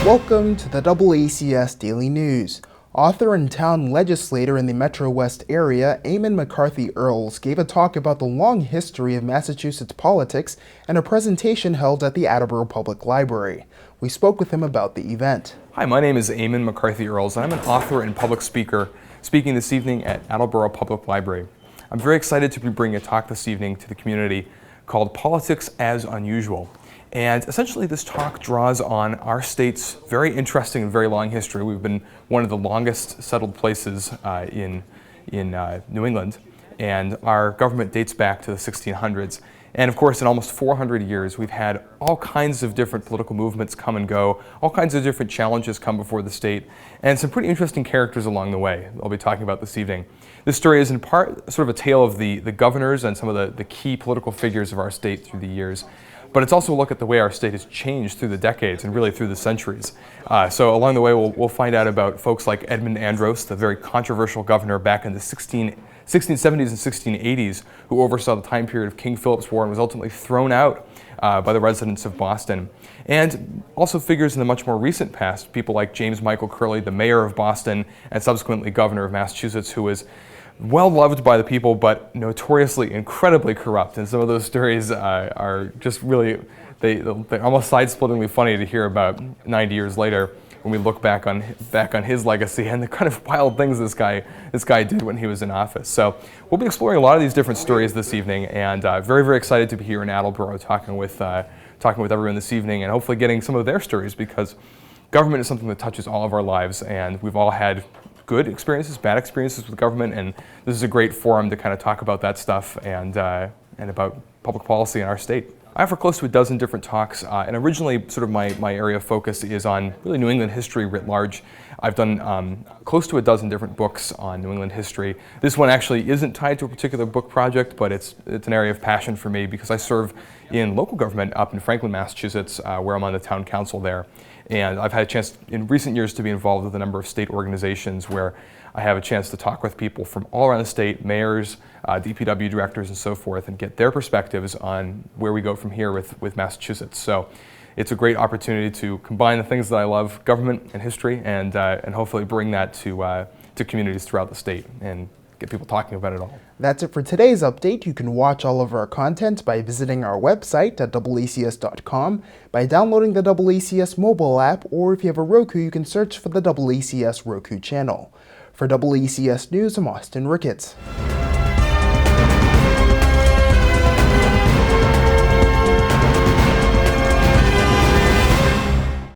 Welcome to the ACS Daily News. Author and town legislator in the MetroWest Area, Eamon McCarthy Earls, gave a talk about the long history of Massachusetts politics and a presentation held at the Attleboro Public Library. We spoke with him about the event. Hi, my name is Eamon McCarthy Earls, and I'm an author and public speaker speaking this evening at Attleboro Public Library. I'm very excited to be bringing a talk this evening to the community called Politics as Unusual. And essentially this talk draws on our state's very interesting and very long history. We've been one of the longest settled places in New England, and our government dates back to the 1600s. And of course, in almost 400 years, we've had all kinds of different political movements come and go, all kinds of different challenges come before the state, and some pretty interesting characters along the way I'll be talking about this evening. This story is in part sort of a tale of the governors and some of the key political figures of our state through the years. But it's also a look at the way our state has changed through the decades and really through the centuries. So along the way, we'll find out about folks like Edmund Andros, the very controversial governor back in the 1670s and 1680s, who oversaw the time period of King Philip's War and was ultimately thrown out by the residents of Boston. And also figures in the much more recent past, people like James Michael Curley, the mayor of Boston and subsequently governor of Massachusetts, who was well loved by the people, but notoriously incredibly corrupt. And some of those stories are just really, they're almost side-splittingly funny to hear about 90 years later when we look back on his legacy and the kind of wild things this guy did when he was in office. So we'll be exploring a lot of these different stories this evening, and very, very excited to be here in Attleboro talking with everyone this evening and hopefully getting some of their stories, because government is something that touches all of our lives, and we've all had good experiences, bad experiences with government, and this is a great forum to kind of talk about that stuff and about public policy in our state. I offer close to a dozen different talks, and originally sort of my area of focus is on really New England history writ large. I've done close to a dozen different books on New England history. This one actually isn't tied to a particular book project, but it's an area of passion for me because I serve in local government up in Franklin, Massachusetts, where I'm on the town council there. And I've had a chance in recent years to be involved with a number of state organizations where I have a chance to talk with people from all around the state, mayors, DPW directors, and so forth, and get their perspectives on where we go from here with Massachusetts. So it's a great opportunity to combine the things that I love, government and history, and hopefully bring that to communities throughout the state and get people talking about it all. That's it for today's update. You can watch all of our content by visiting our website at AACS.com, by downloading the AACS mobile app, or if you have a Roku, you can search for the AACS Roku channel. For AACS News, I'm Austin Ricketts.